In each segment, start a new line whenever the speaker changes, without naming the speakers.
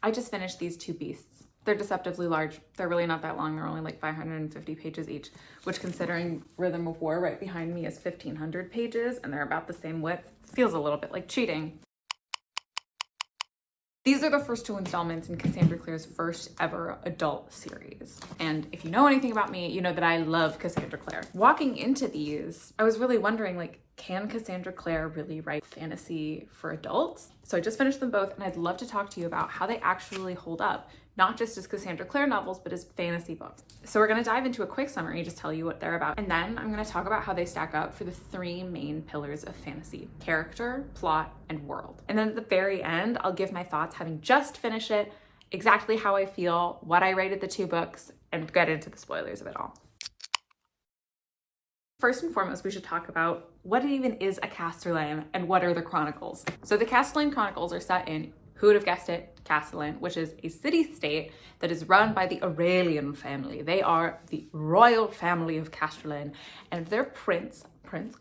I just finished these two beasts. They're deceptively large. They're really not that long. They're only like 550 pages each, which considering Rhythm of War right behind me is 1,500 pages and they're about the same width, feels a little bit like cheating. These are the first two installments in Cassandra Clare's first ever adult series. And if you know anything about me, you know that I love Cassandra Clare. Walking into these, I was really wondering, like, can Cassandra Clare really write fantasy for adults? So I just finished them both and I'd love to talk to you about how they actually hold up, not just as Cassandra Clare novels, but as fantasy books. So we're gonna dive into a quick summary, just tell you what they're about. And then I'm gonna talk about how they stack up for the three main pillars of fantasy: character, plot, and world. And then at the very end, I'll give my thoughts, having just finished it, exactly how I feel, what I rated the two books, and get into the spoilers of it all. First and foremost, we should talk about what even is a Castellane and what are the Chronicles. So the Castellane Chronicles are set in, who would have guessed it, Castellane, which is a city-state that is run by the Aurelian family. They are the royal family of Castellane, and their Prince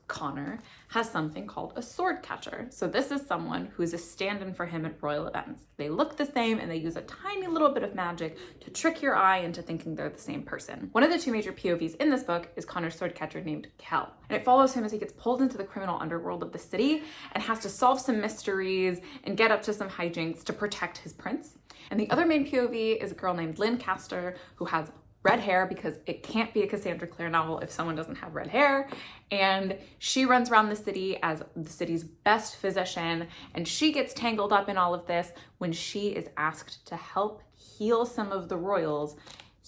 Connor, has something called a sword catcher. So this is someone who is a stand-in for him at royal events. They look the same and they use a tiny little bit of magic to trick your eye into thinking they're the same person. One of the two major POVs in this book is Connor's sword catcher named Kel. And it follows him as he gets pulled into the criminal underworld of the city and has to solve some mysteries and get up to some hijinks to protect his prince. And the other main POV is a girl named Lin Caster who has red hair, because it can't be a Cassandra Clare novel if someone doesn't have red hair. And she runs around the city as the city's best physician, and she gets tangled up in all of this when she is asked to help heal some of the royals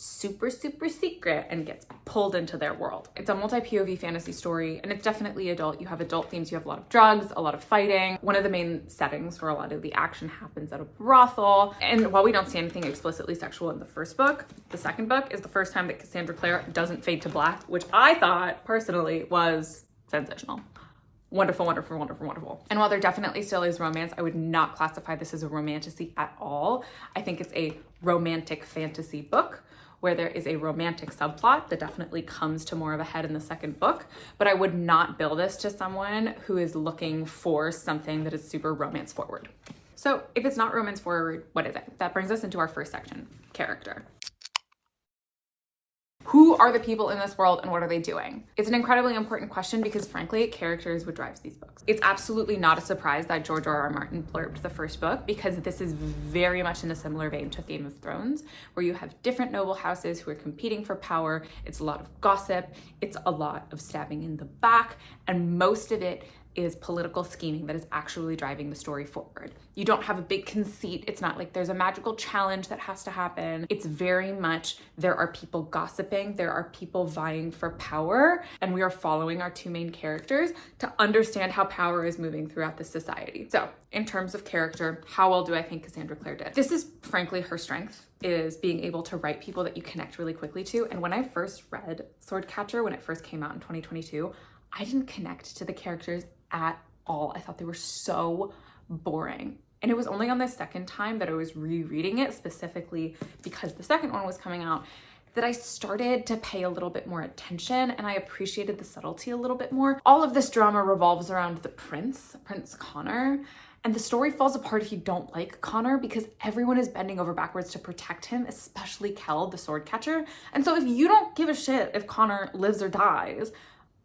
super secret and gets pulled into their world. It's a multi-POV fantasy story and it's definitely adult. You have adult themes, you have a lot of drugs, a lot of fighting. One of the main settings for a lot of the action happens at a brothel. And while we don't see anything explicitly sexual in the first book, the second book is the first time that Cassandra Clare doesn't fade to black, which I thought personally was sensational. Wonderful, wonderful, wonderful, wonderful. And while there definitely still is romance, I would not classify this as a romantasy at all. I think it's a romantic fantasy book where there is a romantic subplot that definitely comes to more of a head in the second book, but I would not bill this to someone who is looking for something that is super romance forward. So if it's not romance forward, what is it? That brings us into our first section, character. Who are the people in this world and what are they doing? It's an incredibly important question because frankly, character is what drives these books. It's absolutely not a surprise that George R.R. Martin blurbed the first book because this is very much in a similar vein to Game of Thrones, where you have different noble houses who are competing for power. It's a lot of gossip. It's a lot of stabbing in the back, and most of it is political scheming that is actually driving the story forward. You don't have a big conceit. It's not like there's a magical challenge that has to happen. It's very much there are people gossiping, there are people vying for power, and we are following our two main characters to understand how power is moving throughout the society. So in terms of character, how well do I think Cassandra Clare did? This is frankly her strength, is being able to write people that you connect really quickly to. And when I first read Swordcatcher, when it first came out in 2022, I didn't connect to the characters at all. I thought they were so boring. And it was only on the second time that I was rereading it, specifically because the second one was coming out, that I started to pay a little bit more attention and I appreciated the subtlety a little bit more. All of this drama revolves around the Prince Connor, and the story falls apart if you don't like Connor because everyone is bending over backwards to protect him, especially Kel, the sword catcher. And so if you don't give a shit if Connor lives or dies,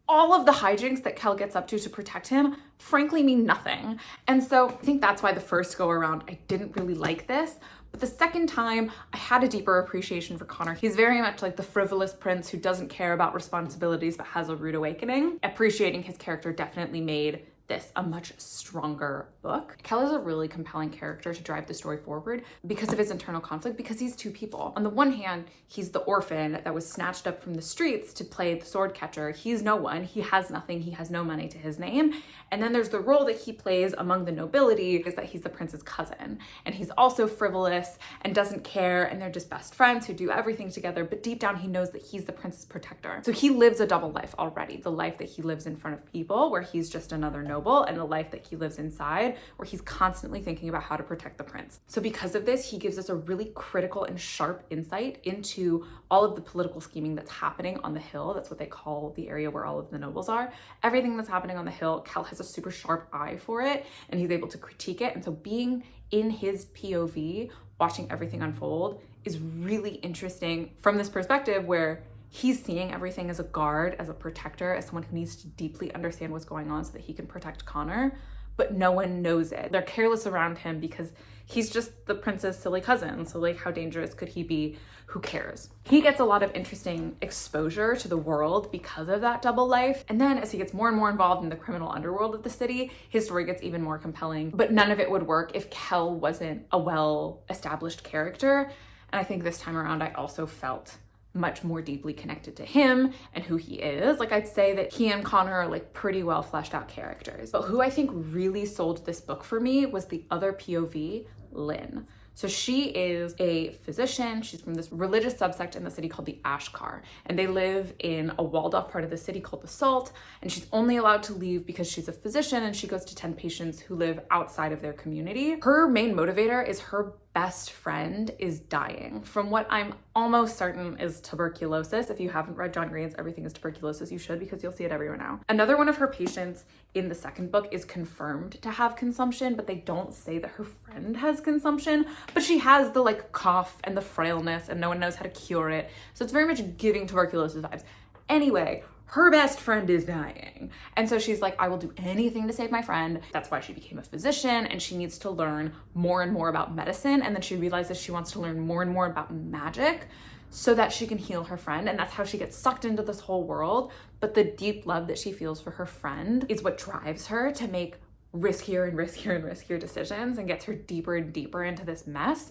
all of the hijinks that Kel gets up to protect him, frankly, mean nothing. And so I think that's why the first go around, I didn't really like this. But the second time, I had a deeper appreciation for Connor. He's very much like the frivolous prince who doesn't care about responsibilities but has a rude awakening. Appreciating his character definitely made this a much stronger book. Kel is a really compelling character to drive the story forward because of his internal conflict, because he's two people. On the one hand, he's the orphan that was snatched up from the streets to play the sword catcher. He's no one, he has nothing, he has no money to his name. And then there's the role that he plays among the nobility is that he's the prince's cousin. And he's also frivolous and doesn't care, and they're just best friends who do everything together, but deep down he knows that he's the prince's protector. So he lives a double life already. The life that he lives in front of people, where he's just another noble, and the life that he lives inside, where he's constantly thinking about how to protect the prince. So because of this, he gives us a really critical and sharp insight into all of the political scheming that's happening on the hill. That's what they call the area where all of the nobles are. Everything that's happening on the hill, Kel has a super sharp eye for it, and he's able to critique it. And so being in his POV watching everything unfold is really interesting from this perspective where he's seeing everything as a guard, as a protector, as someone who needs to deeply understand what's going on so that he can protect Connor, but no one knows it. They're careless around him because he's just the prince's silly cousin. So like, how dangerous could he be? Who cares? He gets a lot of interesting exposure to the world because of that double life. And then as he gets more and more involved in the criminal underworld of the city, his story gets even more compelling. But none of it would work if Kel wasn't a well-established character. And I think this time around, I also felt much more deeply connected to him and who he is. Like, I'd say that he and Connor are like pretty well fleshed out characters. But who I think really sold this book for me was the other POV, Lin. So she is a physician. She's from this religious subsect in the city called the Ashkar, and they live in a walled off part of the city called the Salt, and she's only allowed to leave because she's a physician and she goes to tend patients who live outside of their community. Her main motivator is her best friend is dying from what I'm almost certain is tuberculosis. If you haven't read John Green's Everything is Tuberculosis, you should, because you'll see it everywhere now. Another one of her patients in the second book is confirmed to have consumption, but they don't say that her friend has consumption, but she has the like cough and the frailness and no one knows how to cure it. So it's very much giving tuberculosis vibes. Anyway, her best friend is dying. And so she's like, I will do anything to save my friend. That's why she became a physician, and she needs to learn more and more about medicine. And then she realizes she wants to learn more and more about magic so that she can heal her friend. And that's how she gets sucked into this whole world. But the deep love that she feels for her friend is what drives her to make riskier and riskier and riskier decisions and gets her deeper and deeper into this mess.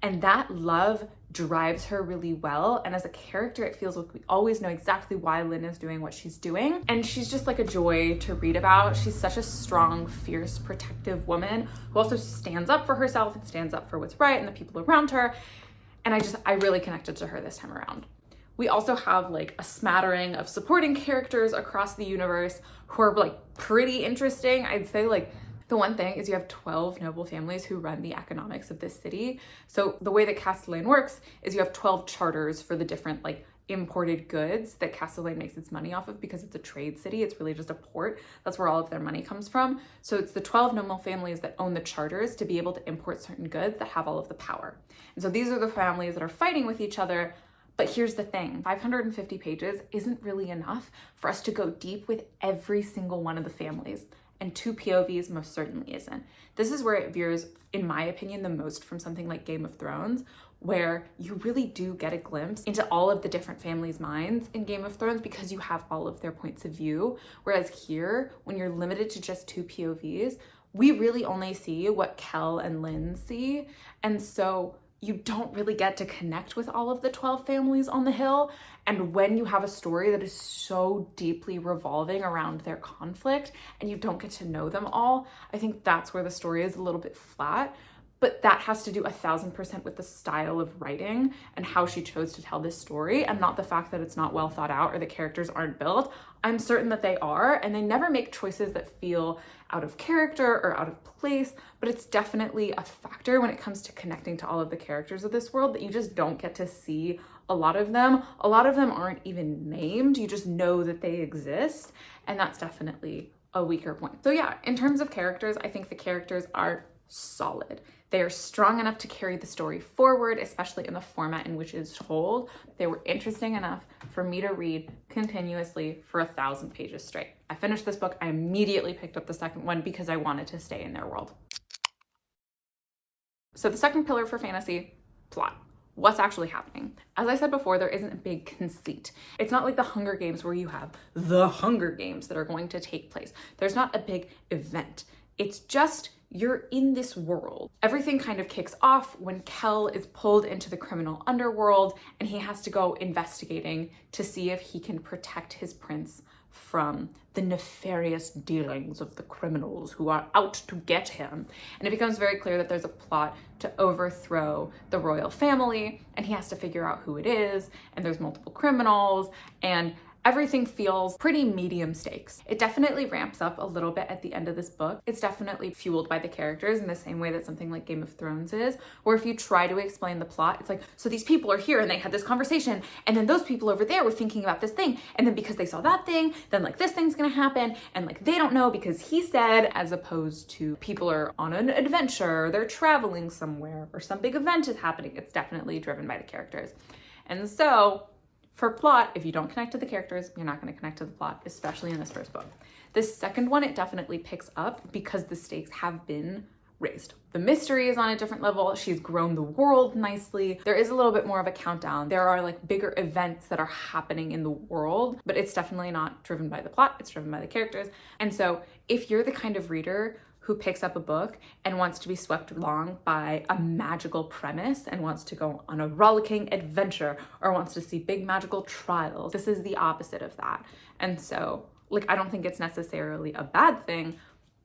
And that love drives her really well. And as a character, it feels like we always know exactly why Lin is doing what she's doing. And she's just like a joy to read about. She's such a strong, fierce, protective woman who also stands up for herself and stands up for what's right and the people around her. And I really connected to her this time around. We also have like a smattering of supporting characters across the universe who are like pretty interesting. I'd say like the one thing is you have 12 noble families who run the economics of this city. So the way that Castellane works is you have 12 charters for the different like imported goods that Castellane makes its money off of because it's a trade city. It's really just a port. That's where all of their money comes from. So it's the 12 noble families that own the charters to be able to import certain goods that have all of the power. And so these are the families that are fighting with each other. But here's the thing, 550 pages isn't really enough for us to go deep with every single one of the families. And 2 POVs most certainly isn't. This is where it veers, in my opinion, the most from something like Game of Thrones, where you really do get a glimpse into all of the different families' minds in Game of Thrones because you have all of their points of view. Whereas here, when you're limited to just 2 POVs, we really only see what Kel and Lin see. And so you don't really get to connect with all of the 12 families on the hill. And when you have a story that is so deeply revolving around their conflict and you don't get to know them all, I think that's where the story is a little bit flat. But that has to do 1000% with the style of writing and how she chose to tell this story, and not the fact that it's not well thought out or the characters aren't built. I'm certain that they are, and they never make choices that feel out of character or out of place, but it's definitely a factor when it comes to connecting to all of the characters of this world that you just don't get to see a lot of them. A lot of them aren't even named. You just know that they exist, and that's definitely a weaker point. So yeah, in terms of characters, I think the characters are solid. They are strong enough to carry the story forward, especially in the format in which it is told. They were interesting enough for me to read continuously for 1,000 pages straight. I finished this book. I immediately picked up the second one because I wanted to stay in their world. So the second pillar for fantasy, plot. What's actually happening? As I said before, there isn't a big conceit. It's not like the Hunger Games where you have the Hunger Games that are going to take place. There's not a big event. It's just you're in this world. Everything kind of kicks off when Kel is pulled into the criminal underworld and he has to go investigating to see if he can protect his prince from the nefarious dealings of the criminals who are out to get him. And it becomes very clear that there's a plot to overthrow the royal family, and he has to figure out who it is, and there's multiple criminals, and Everything feels pretty medium stakes. It definitely ramps up a little bit at the end of this book. It's definitely fueled by the characters in the same way that something like Game of Thrones is, where if you try to explain the plot, it's like, so these people are here and they had this conversation, and then those people over there were thinking about this thing, and then because they saw that thing, then like this thing's gonna happen, and like they don't know because he said, as opposed to people are on an adventure, they're traveling somewhere, or some big event is happening. It's definitely driven by the characters. And so for plot, if you don't connect to the characters, you're not going to connect to the plot, especially in this first book. This second one, it definitely picks up because the stakes have been raised. The mystery is on a different level. She's grown the world nicely. There is a little bit more of a countdown. There are like bigger events that are happening in the world, but it's definitely not driven by the plot. It's driven by the characters. And so if you're the kind of reader who picks up a book and wants to be swept along by a magical premise and wants to go on a rollicking adventure or wants to see big magical trials, this is the opposite of that. And so, like, I don't think it's necessarily a bad thing,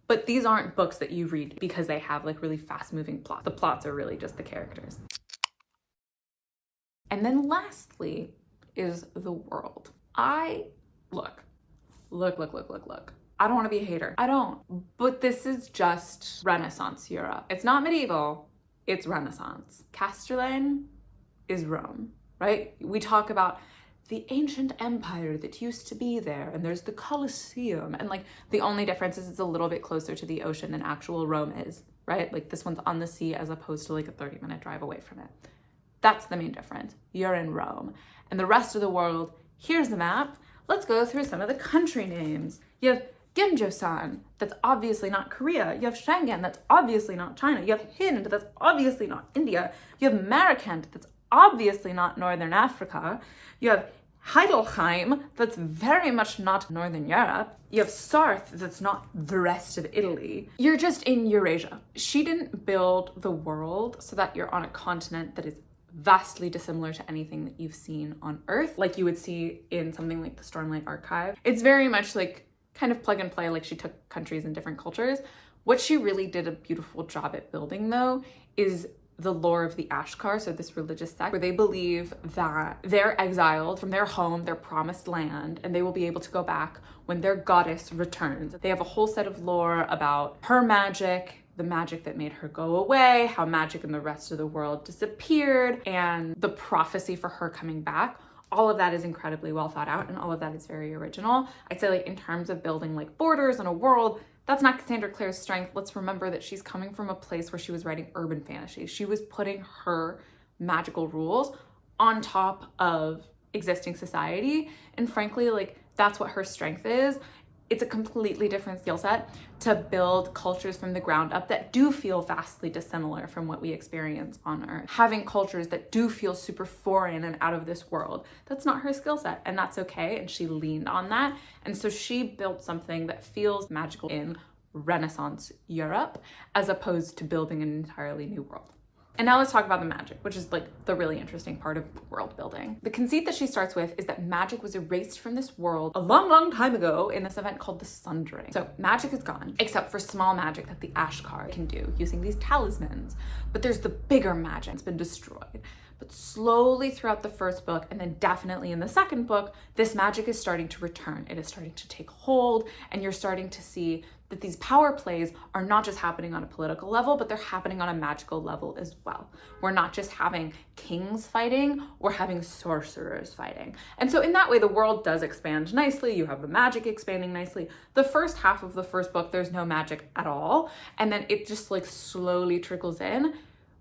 but these aren't books that you read because they have like really fast moving plots. The plots are really just the characters. And then lastly is the world. Look. I don't want to be a hater. I don't. But this is just Renaissance Europe. It's not medieval, it's Renaissance. Castellane is Rome, right? We talk about the ancient empire that used to be there, and there's the Colosseum, and like the only difference is it's a little bit closer to the ocean than actual Rome is, right? Like this one's on the sea as opposed to like a 30-minute drive away from it. That's the main difference. You're in Rome. And the rest of the world, here's the map. Let's go through some of the country names. You have Genjo-san, that's obviously not Korea. You have Schengen, that's obviously not China. You have Hind, that's obviously not India. You have Marikent, that's obviously not Northern Africa. You have Heidelheim, that's very much not Northern Europe. You have Sarth, that's not the rest of Italy. You're just in Eurasia. She didn't build the world so that you're on a continent that is vastly dissimilar to anything that you've seen on Earth, like you would see in something like the Stormlight Archive. It's very much like kind of plug and play, like she took countries and different cultures. What she really did a beautiful job at building, though, is the lore of the Ashkar, so this religious sect, where they believe that they're exiled from their home, their promised land, and they will be able to go back when their goddess returns. They have a whole set of lore about her magic, the magic that made her go away, how magic in the rest of the world disappeared, and the prophecy for her coming back. All of that is incredibly well thought out, and all of that is very original. I'd say, like, in terms of building like borders and a world, that's not Cassandra Clare's strength. Let's remember that she's coming from a place where she was writing urban fantasy. She was putting her magical rules on top of existing society. And frankly, like, that's what her strength is. It's a completely different skill set to build cultures from the ground up that do feel vastly dissimilar from what we experience on Earth. Having cultures that do feel super foreign and out of this world, that's not her skill set, and that's okay, and she leaned on that. And so she built something that feels magical in Renaissance Europe, as opposed to building an entirely new world. And now let's talk about the magic, which is like the really interesting part of world building. The conceit that she starts with is that magic was erased from this world a long, long time ago in this event called the Sundering. So magic is gone, except for small magic that the Ashkar can do using these talismans. But there's the bigger magic that's been destroyed. But slowly throughout the first book, and then definitely in the second book, this magic is starting to return. It is starting to take hold, and you're starting to see that these power plays are not just happening on a political level, but they're happening on a magical level as well. We're not just having kings fighting, we're having sorcerers fighting. And so in that way, the world does expand nicely. You have the magic expanding nicely. The first half of the first book, there's no magic at all. And then it just like slowly trickles in,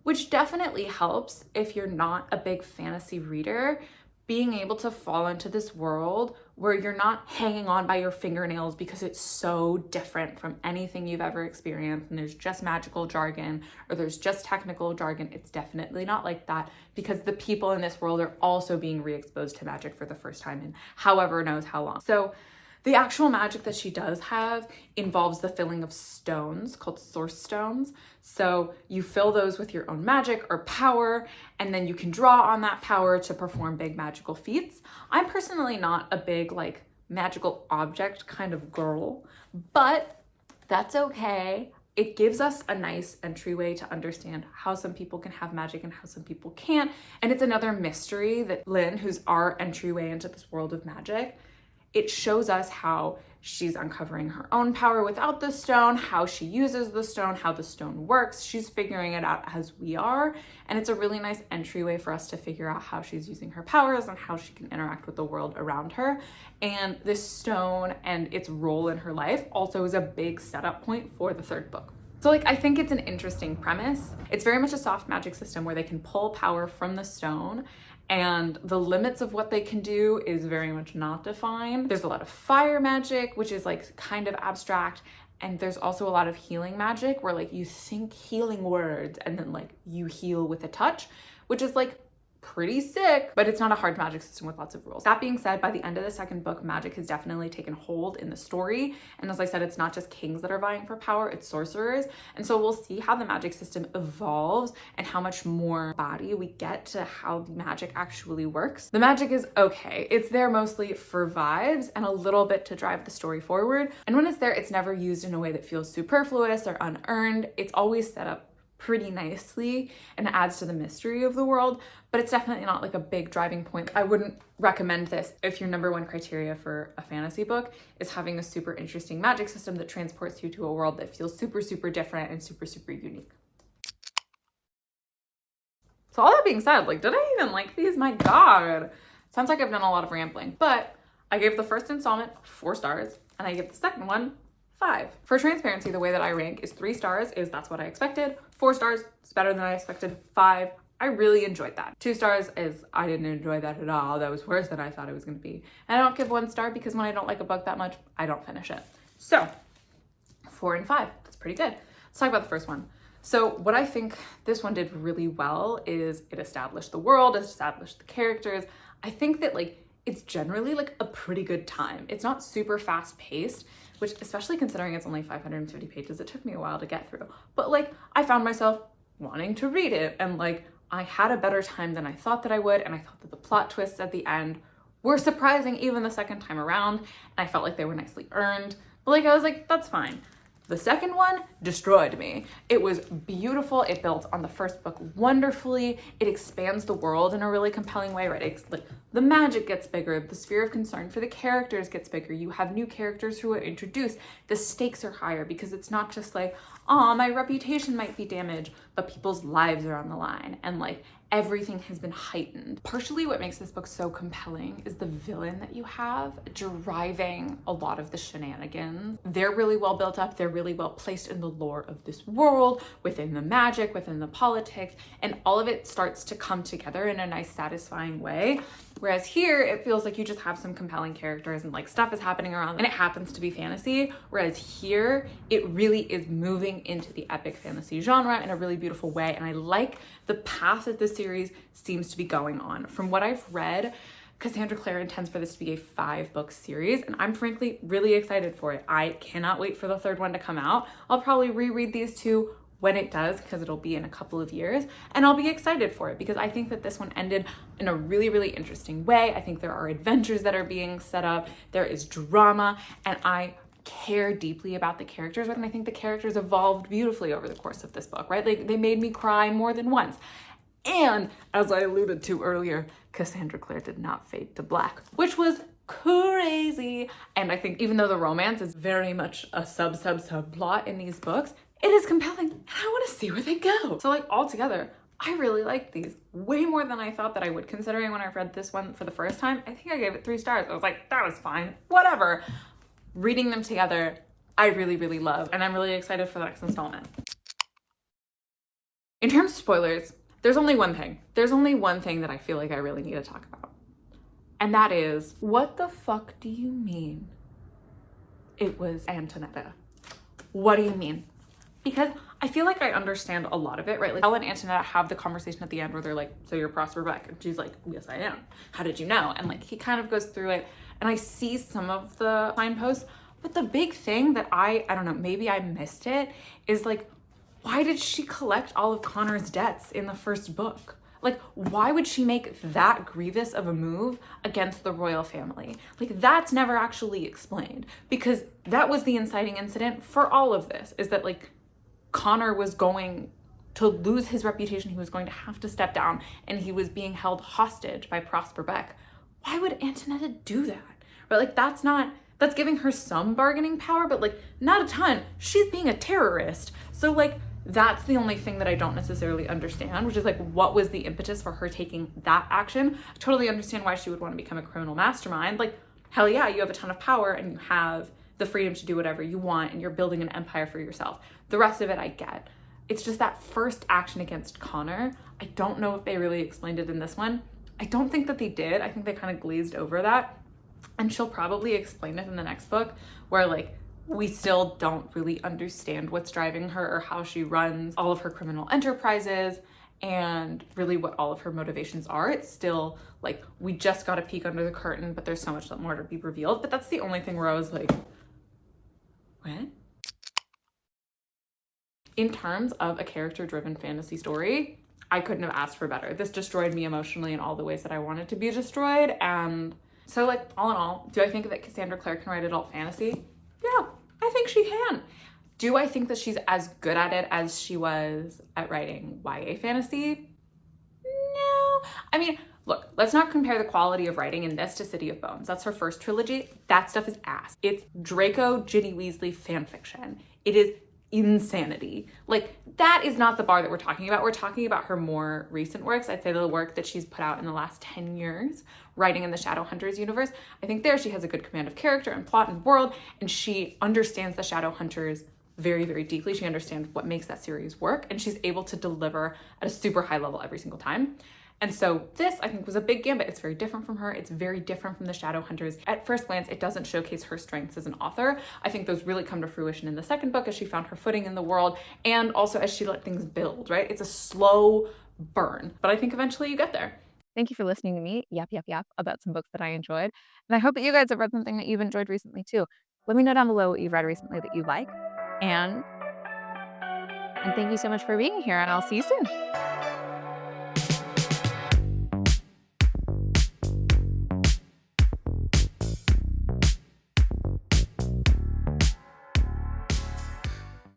which definitely helps if you're not a big fantasy reader, being able to fall into this world where you're not hanging on by your fingernails because it's so different from anything you've ever experienced and there's just magical jargon or there's just technical jargon. It's definitely not like that, because the people in this world are also being re-exposed to magic for the first time in however knows how long. So the actual magic that she does have involves the filling of stones called source stones. So you fill those with your own magic or power, and then you can draw on that power to perform big magical feats. I'm personally not a big like magical object kind of girl, but that's okay. It gives us a nice entryway to understand how some people can have magic and how some people can't. And it's another mystery that Lin, who's our entryway into this world of magic, it shows us how she's uncovering her own power without the stone, how she uses the stone, how the stone works. She's figuring it out as we are. And it's a really nice entryway for us to figure out how she's using her powers and how she can interact with the world around her. And this stone and its role in her life also is a big setup point for the third book. So like, I think it's an interesting premise. It's very much a soft magic system where they can pull power from the stone, and the limits of what they can do is very much not defined. There's a lot of fire magic, which is like kind of abstract. And there's also a lot of healing magic where like you think healing words and then like you heal with a touch, which is like pretty sick, but it's not a hard magic system with lots of rules. That being said, by the end of the second book, magic has definitely taken hold in the story. And as I said, it's not just kings that are vying for power, it's sorcerers. And so we'll see how the magic system evolves and how much more body we get to how magic actually works. The magic is okay. It's there mostly for vibes and a little bit to drive the story forward. And when it's there, it's never used in a way that feels superfluous or unearned. It's always set up pretty nicely and adds to the mystery of the world, but it's definitely not like a big driving point. I wouldn't recommend this if your number one criteria for a fantasy book is having a super interesting magic system that transports you to a world that feels super, super different and super, super unique. So all that being said, like, did I even like these? My God. Sounds like I've done a lot of rambling, but I gave the first installment 4 stars and I gave the second one 5. For transparency, the way that I rank is 3 stars is that's what I expected. 4 stars, it's better than I expected. 5, I really enjoyed that. 2 stars is I didn't enjoy that at all. That was worse than I thought it was gonna be. And I don't give 1 star because when I don't like a book that much, I don't finish it. So 4 and 5, that's pretty good. Let's talk about the first one. So what I think this one did really well is it established the world, it established the characters. I think that like it's generally like a pretty good time. It's not super fast paced, which especially considering it's only 550 pages, it took me a while to get through. But like I found myself wanting to read it and like I had a better time than I thought that I would. And I thought that the plot twists at the end were surprising even the second time around. And I felt like they were nicely earned. But like I was like, that's fine. The second one destroyed me. It was beautiful. It builds on the first book wonderfully. It expands the world in a really compelling way, right? It's like the magic gets bigger. The sphere of concern for the characters gets bigger. You have new characters who are introduced. The stakes are higher because it's not just like, oh, my reputation might be damaged, but people's lives are on the line. And like everything has been heightened. Partially what makes this book so compelling is the villain that you have driving a lot of the shenanigans. They're really well built up. They're really well placed in the lore of this world, within the magic, within the politics, and all of it starts to come together in a nice, satisfying way. Whereas here, it feels like you just have some compelling characters and like stuff is happening around and it happens to be fantasy. Whereas here, it really is moving into the epic fantasy genre in a really beautiful way. And I like the path that the series seems to be going on. From what I've read, Cassandra Clare intends for this to be a 5-book series, and I'm frankly really excited for it. I cannot wait for the third one to come out. I'll probably reread these 2 when it does, because it'll be in a couple of years, and I'll be excited for it because I think that this one ended in a really, really interesting way. I think there are adventures that are being set up, there is drama, and I care deeply about the characters, and I think the characters evolved beautifully over the course of this book, right? Like they made me cry more than once. And as I alluded to earlier, Cassandra Clare did not fade to black, which was crazy. And I think even though the romance is very much a subplot in these books, it is compelling and I want to see where they go. So like altogether, I really like these way more than I thought that I would, considering when I read this one for the first time, I think I gave it 3 stars. I was like, that was fine, whatever. Reading them together, I really, really love, and I'm really excited for the next installment. In terms of spoilers, there's only one thing. There's only one thing that I feel like I really need to talk about. And that is, what the fuck do you mean it was Antonetta? What do you mean? Because I feel like I understand a lot of it, right? Like Kel and Antonetta have the conversation at the end where they're like, so you're Frostbite? And she's like, yes, I am. How did you know? And like, he kind of goes through it and I see some of the signposts, but the big thing that I don't know, maybe I missed it, is like, why did she collect all of Connor's debts in the first book? Like, why would she make that grievous of a move against the royal family? Like, that's never actually explained, because that was the inciting incident for all of this, is that like Connor was going to lose his reputation. He was going to have to step down and he was being held hostage by Prosper Beck. Why would Antonetta do that? But like, that's giving her some bargaining power, but like not a ton. She's being a terrorist. So like, that's the only thing that I don't necessarily understand, which is like, what was the impetus for her taking that action? I totally understand why she would want to become a criminal mastermind. Like, hell yeah, you have a ton of power and you have the freedom to do whatever you want and you're building an empire for yourself. The rest of it I get. It's just that first action against Connor, I don't know if they really explained it in this one. I don't think that they did. I think they kind of glazed over that. And she'll probably explain it in the next book, where like, we still don't really understand what's driving her or how she runs all of her criminal enterprises and really what all of her motivations are. It's still like, we just got a peek under the curtain, but there's so much more to be revealed. But that's the only thing where I was like, what? In terms of a character-driven fantasy story, I couldn't have asked for better. This destroyed me emotionally in all the ways that I wanted to be destroyed. And so like, all in all, do I think that Cassandra Clare can write adult fantasy? Yeah, I think she can. Do I think that she's as good at it as she was at writing YA fantasy? No. I mean, look, let's not compare the quality of writing in this to City of Bones. That's her first trilogy. That stuff is ass. It's Draco Ginny Weasley fanfiction. It is insanity. Like, that is not the bar that we're talking about. We're talking about her more recent works. I'd say the work that she's put out in the last 10 years, writing in the Shadowhunters universe. I think there she has a good command of character and plot and world, and she understands the Shadowhunters very, very deeply. She understands what makes that series work, and she's able to deliver at a super high level every single time. And so this, I think, was a big gambit. It's very different from her. It's very different from the Shadowhunters. At first glance, it doesn't showcase her strengths as an author. I think those really come to fruition in the second book as she found her footing in the world and also as she let things build, right? It's a slow burn, but I think eventually you get there.
Thank you for listening to me yap about some books that I enjoyed. And I hope that you guys have read something that you've enjoyed recently too. Let me know down below what you've read recently that you like. And thank you so much for being here, and I'll see you soon.